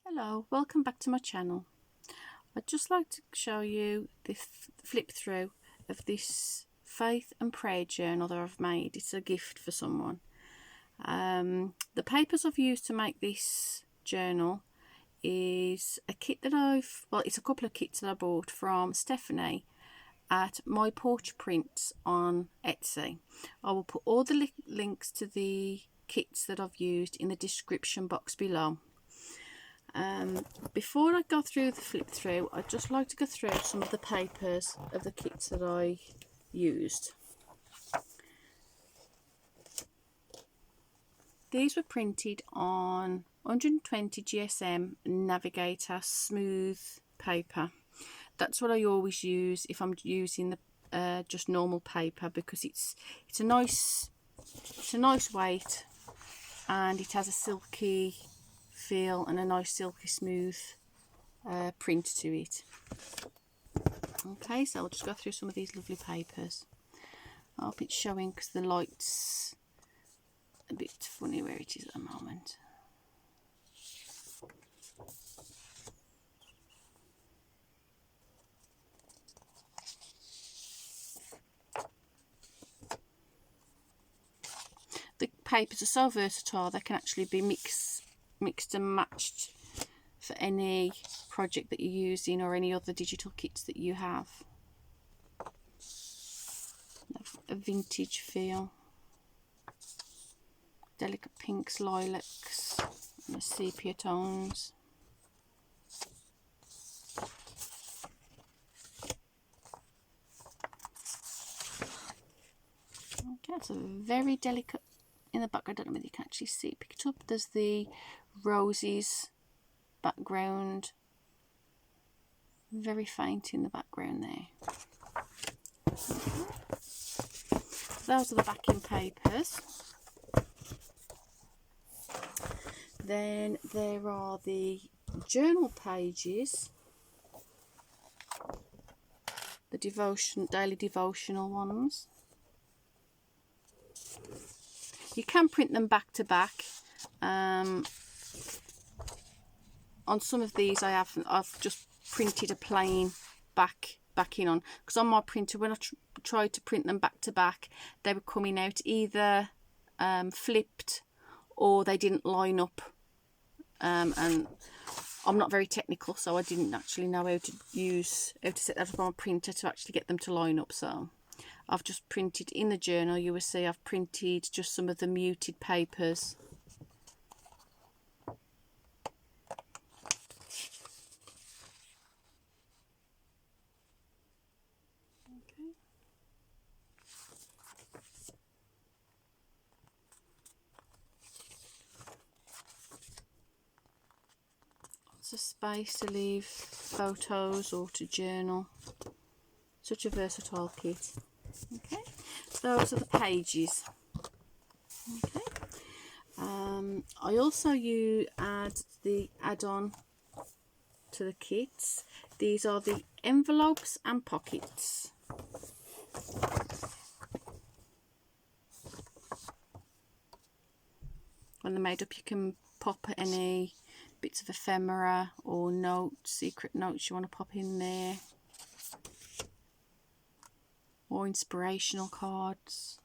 Hello, welcome back to my channel. I'd just like to show you the flip through of this faith and prayer journal that I've made. It's a gift for someone. The papers I've used to make this journal is a kit that it's a couple of kits that I bought from Stephanie at My Porch Prints on Etsy. I will put all the links to the kits that I've used in the description box below. Before I go through the flip through, I'd just like to go through some of the papers of the kits that I used. These were printed on 120 GSM Navigator smooth paper. That's what I always use if I'm using the just normal paper, because it's a nice weight, and it has a silky feel and a nice silky smooth print to it. Okay, so I'll just go through some of these lovely papers. I hope it's showing because the light's a bit funny where it is at the moment. The papers are so versatile, they can actually be mixed and matched for any project that you're using or any other digital kits that you have. A vintage feel, delicate pinks, lilacs, and the sepia tones. Okay, it's a very delicate in the background. I don't know whether you can actually see it picked up. There's the roses background, very faint in the background there. Those are the backing papers. Then there are the journal pages, the daily devotional ones. You can print them back to back. On some of these I've just printed a plain backing on, because on my printer when I tried to print them back to back, they were coming out either flipped or they didn't line up, and I'm not very technical, so I didn't actually know how to set that up on my printer to actually get them to line up. So I've just printed in the journal. You will see I've printed just some of the muted papers. Okay. Lots of space to leave photos or to journal. Such a versatile kit. Okay, those are the pages. Okay, I also add the add-on to the kits. These are the envelopes and pockets. When they're made up, you can pop any bits of ephemera or notes, secret notes you want to pop in there, or inspirational cards.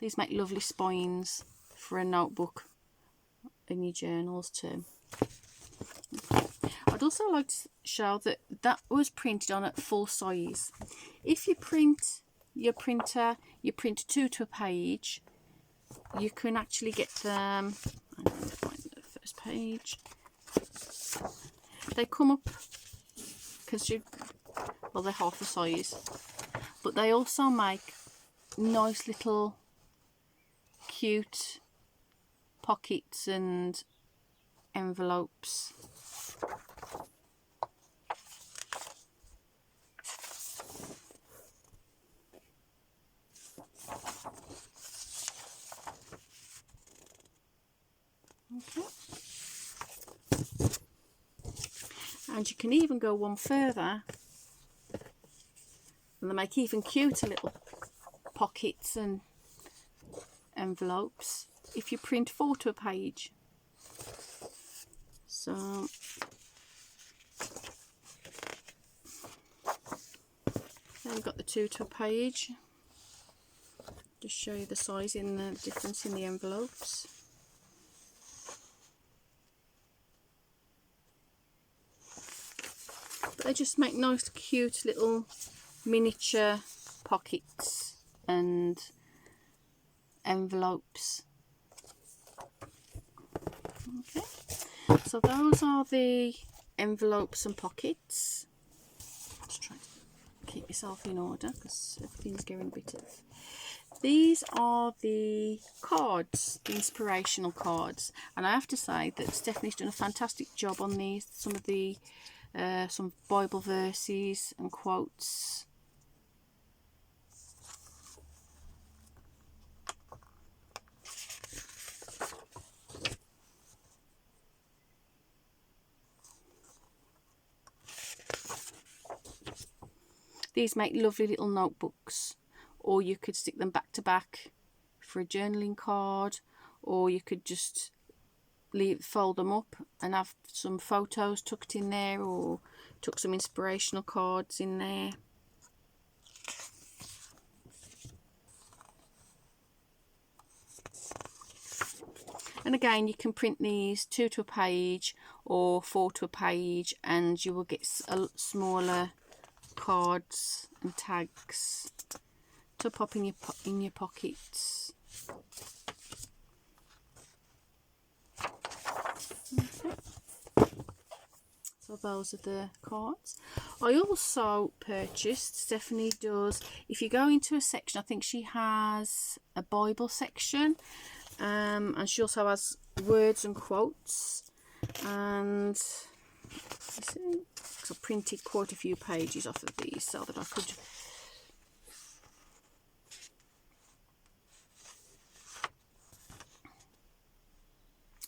These make lovely spines for a notebook in your journals too. I'd also like to show that was printed on at full size. If you print you print two to a page, you can actually get them. I'm going to find the first page. They come up because they're half the size, but they also make nice little cute pockets and envelopes. Okay. And you can even go one further, and they make even cuter little pockets and envelopes if you print 4 to a page. So then we've got the 2 to a page. Just show you the size in the difference in the envelopes. But they just make nice cute little miniature pockets and envelopes. Okay, so those are the envelopes and pockets. Just try to keep myself in order because everything's going a bit of. These are the cards, the inspirational cards, and I have to say that Stephanie's done a fantastic job on these. Some of the some Bible verses and quotes. These make lovely little notebooks, or you could stick them back to back for a journaling card, or you could just fold them up and have some photos tucked in there, or tuck some inspirational cards in there. And again, you can print these 2 to a page or 4 to a page, and you will get smaller cards and tags to pop in your pockets. Okay. So those are the cards. I also purchased, Stephanie does, if you go into a section, I think she has a Bible section, and she also has words and quotes, and I printed quite a few pages off of these so that I could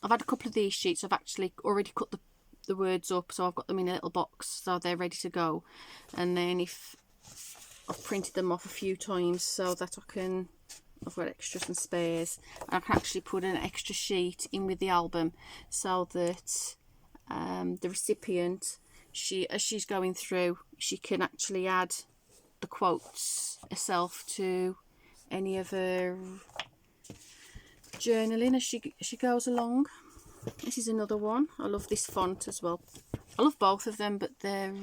I've had a couple of these sheets. I've actually already cut the words up, so I've got them in a little box so they're ready to go, and then if I've printed them off a few times so that I've got extras and spares, and I can actually put an extra sheet in with the album so that the recipient, as she's going through, she can actually add the quotes herself to any of her journaling as she goes along. This is another one. I love this font as well. I love both of them, but they're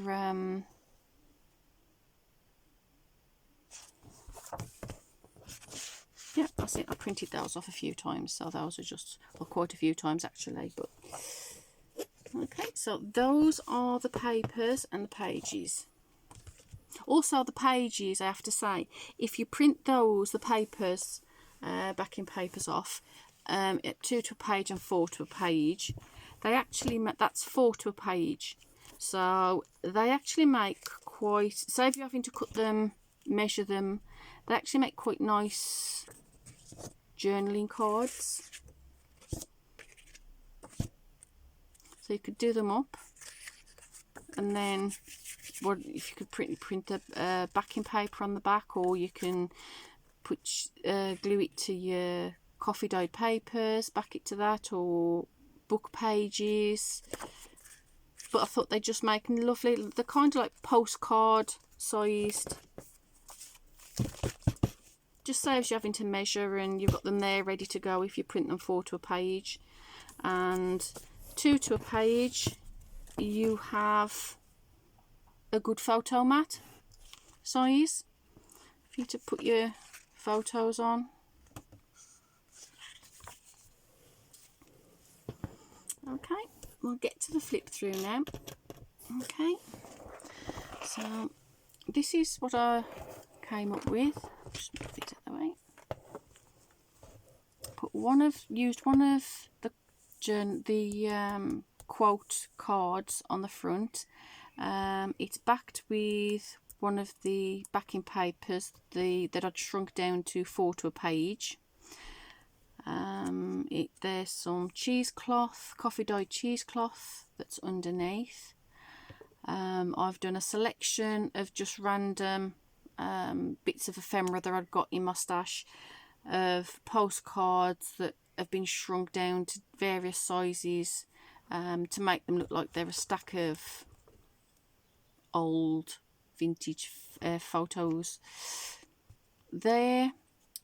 yeah, that's it. I printed those off a few times, so those are just, well, quite a few times actually, but okay. So those are the papers and the pages. Also the pages, I have to say, if you print those, the papers, backing papers off, at 2 to a page and 4 to a page, they actually that's 4 to a page, so they actually make quite, say if you're having to cut them, measure them, they actually make quite nice journaling cards. So you could do them up, and then what if you could print the backing paper on the back, or you can put glue it to your coffee dyed papers, back it to that, or book pages. But I thought they just make lovely, they're kind of like postcard sized. Just saves you having to measure, and you've got them there ready to go if you print them 4 to a page. And 2 to a page, you have a good photo mat size for you to put your photos on. Okay, we'll get to the flip through now. Okay, so this is what I came up with. Just move it out the way. Used one of the quote cards on the front. It's backed with one of the backing papers that I'd shrunk down to 4 to a page. There's some cheesecloth, coffee dyed cheesecloth that's underneath, I've done a selection of just random bits of ephemera that I've got in my stash, of postcards that have been shrunk down to various sizes to make them look like they're a stack of old vintage photos. There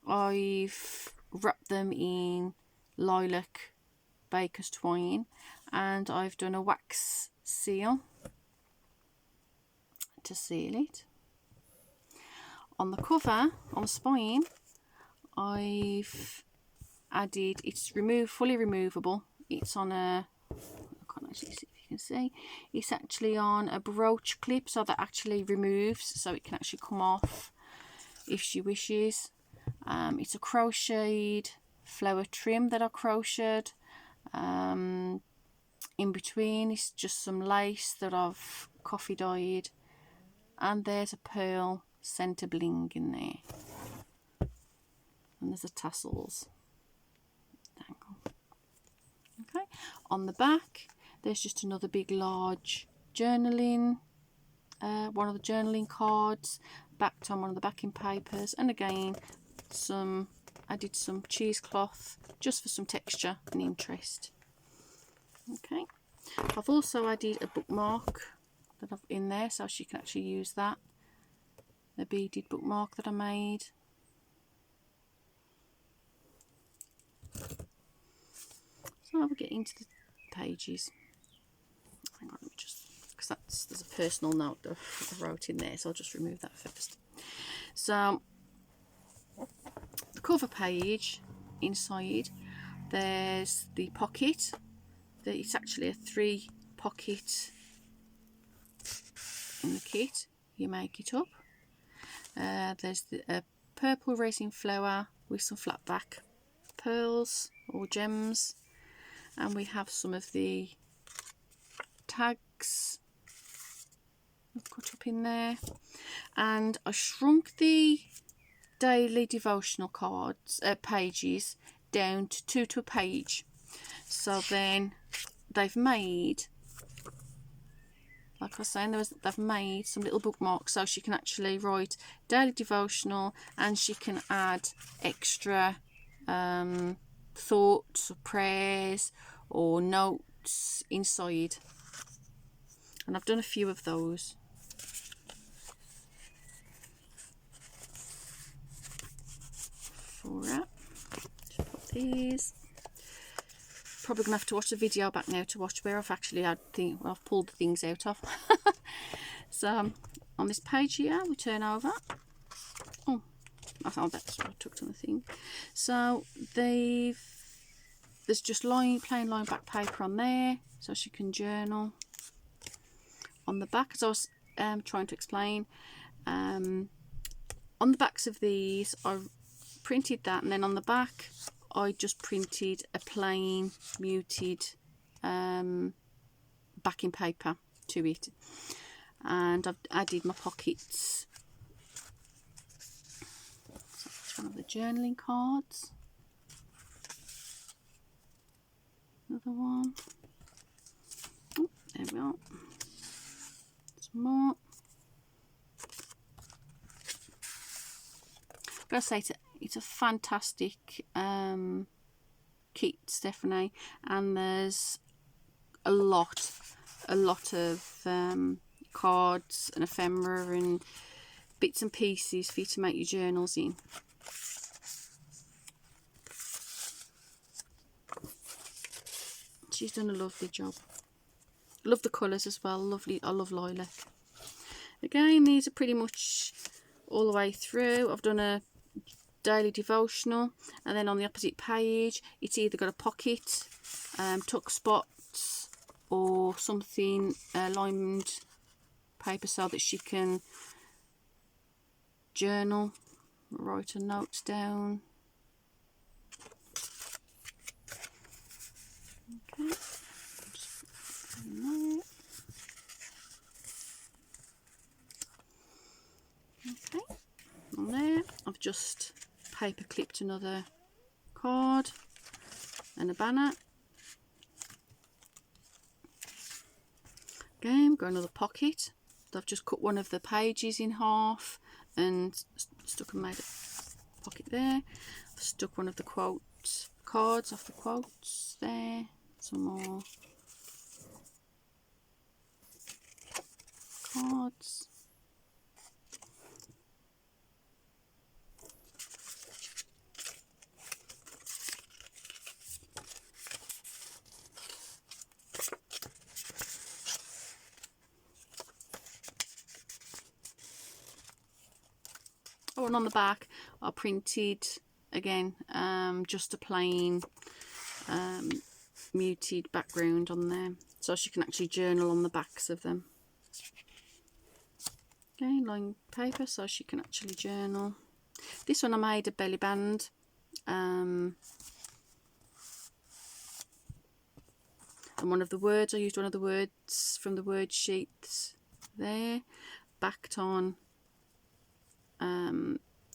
I've wrapped them in lilac baker's twine, and I've done a wax seal to seal it. On the cover, on the spine, I've added, it's fully removable. It's on a, I can't actually see if you can see, it's actually on a brooch clip, so that actually removes, so it can actually come off if she wishes. It's a crocheted flower trim that I crocheted. In between is just some lace that I've coffee dyed, and there's a pearl centre bling in there, and there's the tassels. Okay, on the back there's just another big large journaling, one of the journaling cards backed on one of the backing papers, and again added some cheesecloth just for some texture and interest. Okay, I've also added a bookmark that I've in there, so she can actually use that, the beaded bookmark that I made. So I'll get into the pages. Hang on, let me just, because there's a personal note that I wrote in there, so I'll just remove that first. So the cover page, inside there's the pocket. It's actually a 3 pocket in the kit. You make it up. There's a purple resin flower with some flat back pearls or gems, and we have some of the tags I've cut up in there. And I shrunk the daily devotional cards pages down to 2 to a page, so then they've made, like I was saying, they've made some little bookmarks, so she can actually write daily devotional, and she can add extra thoughts or prayers or notes inside, and I've done a few of those. Alright, just put these. Probably gonna have to watch the video back now to watch where I've actually I've pulled the things out of. So on this page here, we turn over. Oh, that's what I took on the thing. So there's just plain line back paper on there, so she can journal. On the back, as I was trying to explain, on the backs of these I printed that, and then on the back I just printed a plain muted backing paper to it, and I've added my pockets. So that's one of the journaling cards. Another one. Oh, there we are. Some more. I've got to say, it's a fantastic kit, Stephanie, and there's a lot of cards and ephemera and bits and pieces for you to make your journals in. She's done a lovely job. Love the colours as well. Lovely. I love lilac. Again, these are pretty much all the way through. I've done a daily devotional, and then on the opposite page it's either got a pocket, tuck spots, or something lined paper so that she can journal, write her notes down. Okay, okay, on there I've just paper clipped another card and a banner. Again, we've got another pocket. I've just cut one of the pages in half and stuck and made a pocket there. I've stuck one of the quotes, cards off the quotes there. Some more cards. Oh, and on the back I printed again just a plain muted background on there, so she can actually journal on the backs of them. Okay, lined paper so she can actually journal. This one I made a belly band. And one of the words, I used one of the words from the word sheets there, backed on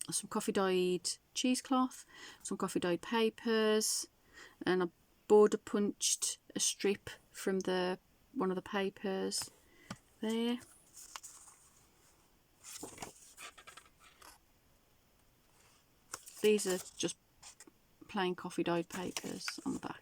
some coffee dyed cheesecloth, some coffee dyed papers, and I border punched a strip from one of the papers there. These are just plain coffee dyed papers on the back.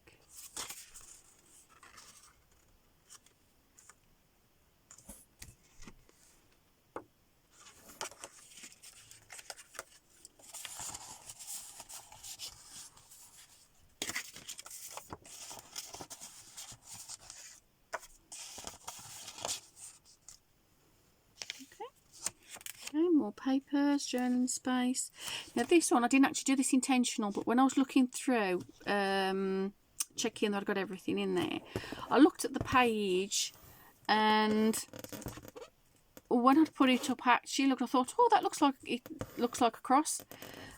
More papers, journaling space. Now this one, I didn't actually do this intentional, but when I was looking through, checking that I got everything in there, I looked at the page, and when I put it up, actually, I thought, oh, that looks like a cross.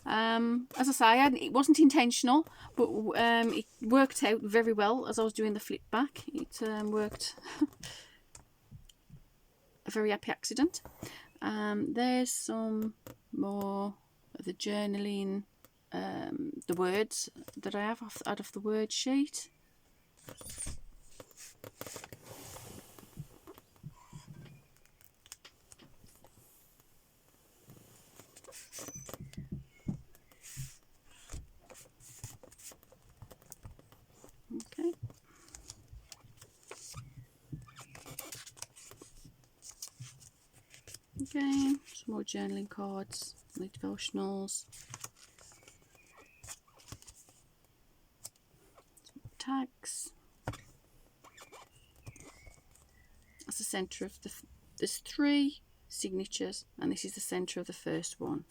As I say, it wasn't intentional, but it worked out very well as I was doing the flip back. It worked. A very happy accident. There's some more of the journaling, the words that I have out of the word sheet. Okay. Again, some more journaling cards, like devotionals, some tags. That's the centre of there's 3 signatures, and this is the centre of the first one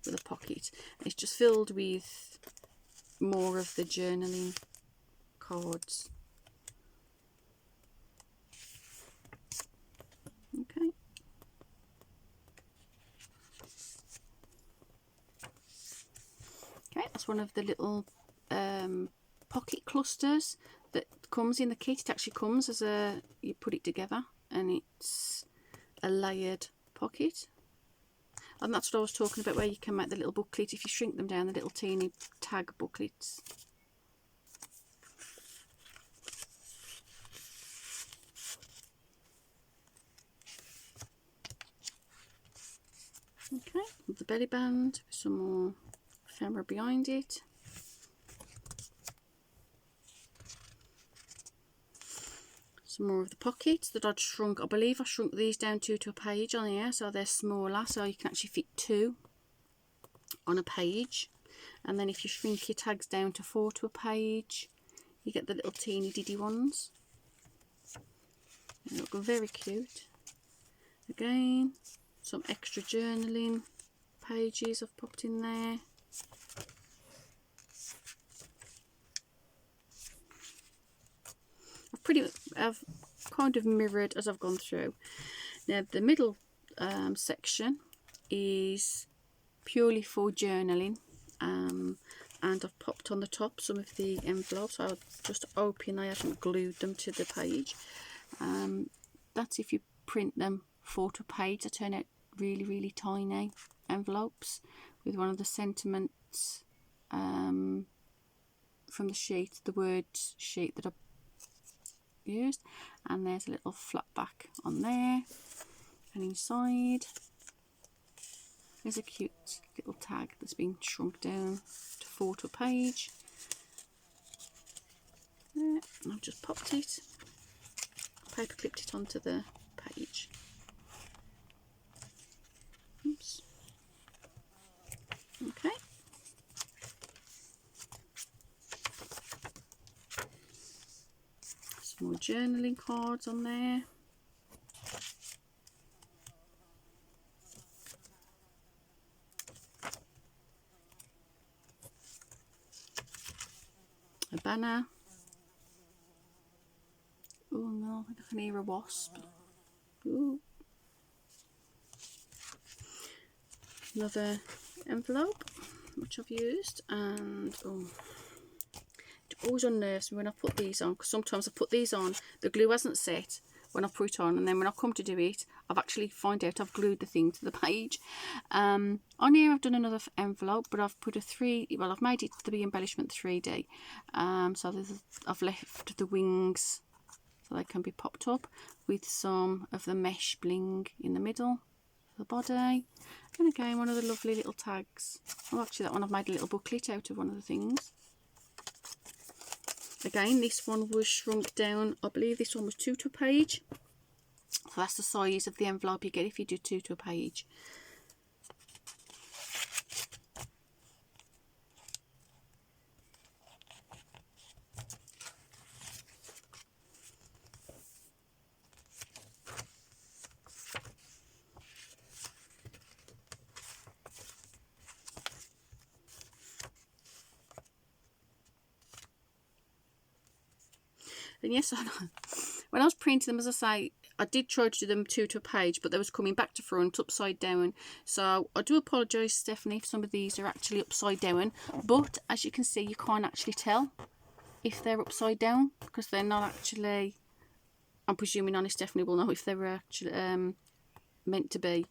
with a pocket. It's just filled with more of the journaling cards. Okay. Okay, that's one of the little pocket clusters that comes in the kit. It actually comes as you put it together, and it's a layered pocket. And that's what I was talking about, where you can make the little booklet if you shrink them down, the little teeny tag booklets. Okay, with the belly band, some more ephemera behind it. Some more of the pockets that I'd shrunk. I believe I shrunk these down to a page on here, so they're smaller, so you can actually fit 2 on a page. And then if you shrink your tags down to 4 to a page, you get the little teeny diddy ones. They look very cute. Again, some extra journaling pages I've popped in there. I've kind of mirrored as I've gone through. Now the middle section is purely for journaling, and I've popped on the top some of the envelopes. I'll just open, I haven't glued them to the page. That's if you print them 4 to a page. They turn out really, really tiny envelopes with one of the sentiments from the sheet, the word sheet that I used. And there's a little flat back on there, and inside there's a cute little tag that's been shrunk down to 4 to a page. There, and I've just popped it, paper clipped it onto the page. Oops. Okay. Some more journaling cards on there. A banner. Oh no, I can hear a wasp. Ooh. Another envelope, which I've used, and it always unnerves me when I put these on, because sometimes I put these on, the glue hasn't set when I put it on, and then when I come to do it, I've actually find out I've glued the thing to the page. On here I've done another envelope, but I've put I've made it to be embellishment 3D. So I've left the wings so they can be popped up with some of the mesh bling in the middle, the body, and again one of the lovely little tags. Oh, actually that one I've made a little booklet out of one of the things. Again, this one was shrunk down. I believe this one was 2 to a page. So that's the size of the envelope you get if you do 2 to a page. And yes, when I was printing them, as I say, I did try to do them 2 to a page, but they was coming back to front, upside down. So I do apologise, Stephanie, if some of these are actually upside down. But as you can see, you can't actually tell if they're upside down, because they're not actually, I'm presuming Honest Stephanie will know if they were actually meant to be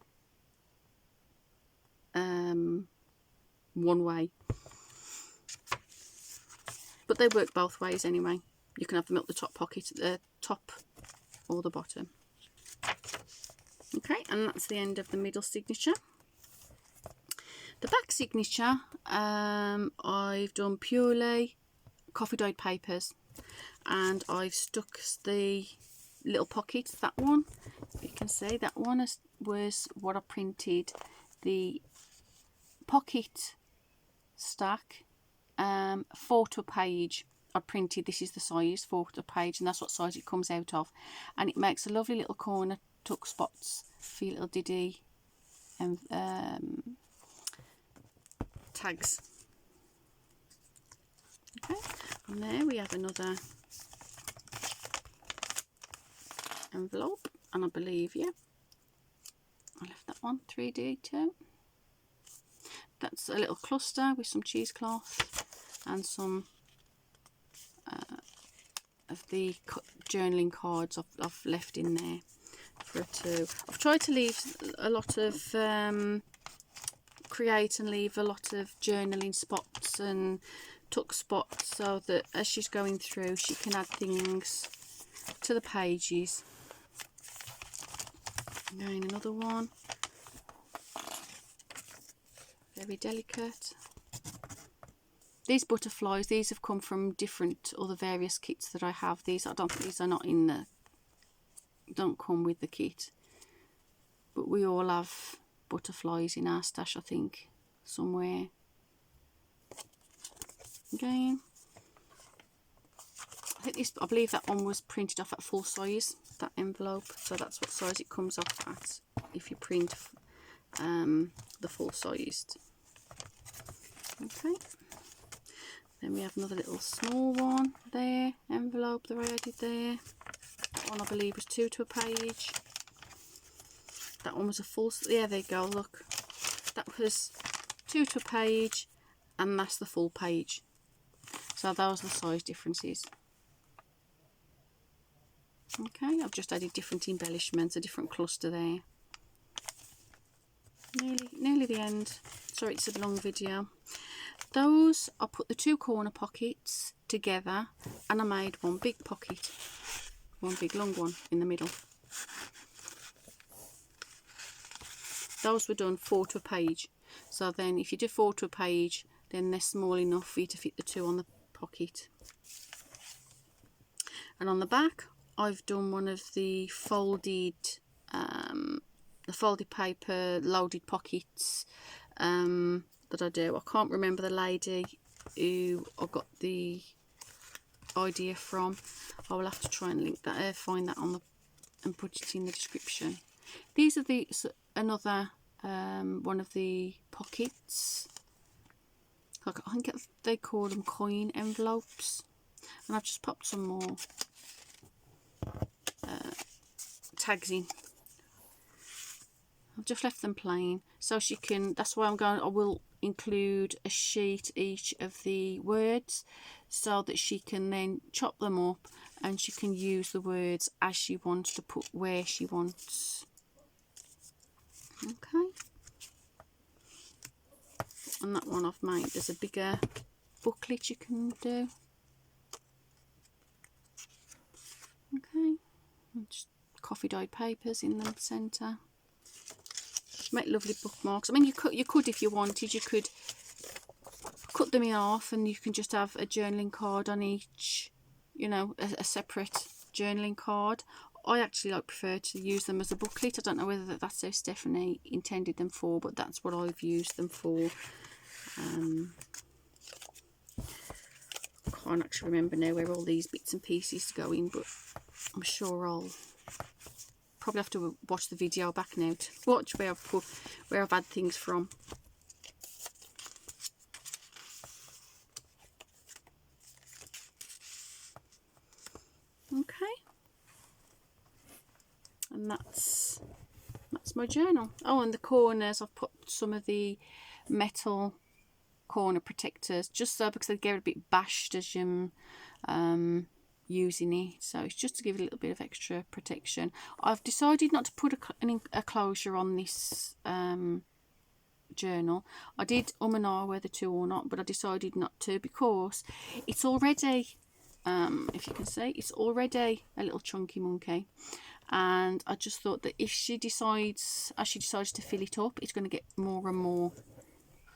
one way. But they work both ways anyway. You can have them at the top pocket, at the top or the bottom. Okay, and that's the end of the middle signature. The back signature, I've done purely coffee dyed papers, and I've stuck the little pockets. That one, you can see that one was what I printed. The pocket stack, 4 to a page. I printed, this is the size, 4 to a page, and that's what size it comes out of, and it makes a lovely little corner tuck spots for your little diddy and tags. Okay, and there we have another envelope, and I believe, yeah, I left that one 3D too. That's a little cluster with some cheesecloth and some of the journaling cards I've left in there for two. I've tried to leave a lot of create and leave a lot of journaling spots and tuck spots, so that as she's going through she can add things to the pages. Again, another one, very delicate. These butterflies, these have come from different other various kits that I have. These, I don't think these are not in the, don't come with the kit. But we all have butterflies in our stash, I think, somewhere. Again, I think this, I believe that one was printed off at full size, that envelope. So that's what size it comes off at if you print the full sized. Okay. Then we have another little small one there, envelope that I added there. That one I believe was 2 to a page. That one was a full, yeah, there you go, look. That was 2 to a page, and that's the full page. So those are the size differences. Okay, I've just added different embellishments, a different cluster there. Nearly the end. Sorry, it's a long video. Those, I put the 2 corner pockets together and I made one big pocket. one big long one in the middle. Those were done 4 to a page, so then if you do 4 to a page, then they're small enough for you to fit the 2 on the pocket. And on the back, I've done one of the folded paper loaded pockets that I do. I can't remember the lady who I got the idea from. I will have to try and link that, find that on the, and put it in the description. These are another one of the pockets. Like, I think they call them coin envelopes, and I've just popped some more tags in. I've just left them plain so she can, that's why I will include a sheet each of the words so that she can then chop them up and she can use the words as she wants to put where she wants. Okay, and that one I've made, there's a bigger booklet you can do. Okay, and just coffee dyed papers in the centre. Make lovely bookmarks. I mean, you could if you wanted, you could cut them in half and you can just have a journaling card on each, you know, a separate journaling card. I actually prefer to use them as a booklet. I don't know whether that's how Stephanie intended them for, but that's what I've used them for. I can't actually remember now where all these bits and pieces go in, but I'm sure I'll probably have to watch the video back now to watch where I've had things from. Okay, and that's my journal. Oh, and the corners I've put some of the metal corner protectors, just so because they get a bit bashed as you're using it, so it's just to give it a little bit of extra protection. I've decided not to put a closure on this journal. I did and ah whether to or not, but I decided not to because it's already, if you can see, it's already a little chunky monkey, and I just thought that if she decides, as she decides to fill it up, it's going to get more and more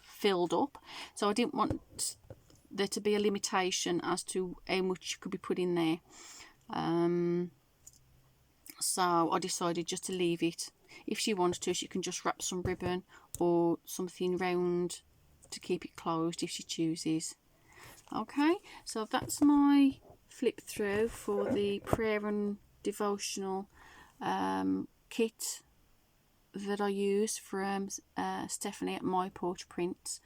filled up. So I didn't want there to be a limitation as to how much you could be put in there. So I decided just to leave it. If she wants to, she can just wrap some ribbon or something round to keep it closed if she chooses. Okay, so that's my flip through for the prayer and devotional kit that I use from Stephanie at My Porch Prints.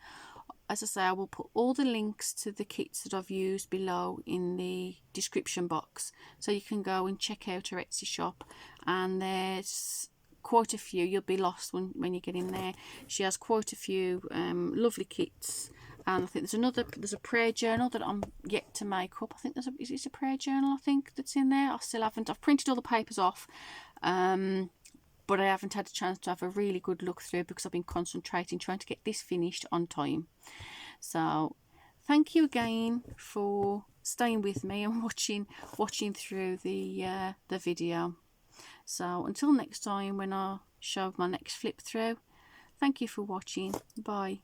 As I say, I will put all the links to the kits that I've used below in the description box, so you can go and check out her Etsy shop, and there's quite a few. You'll be lost when you get in there. She has quite a few lovely kits, and I think there's a prayer journal that I'm yet to make up. I think is it a prayer journal, I think, that's in there. I've printed all the papers off, but I haven't had a chance to have a really good look through because I've been concentrating trying to get this finished on time. So thank you again for staying with me and watching through the video. So until next time when I show my next flip through, thank you for watching. Bye.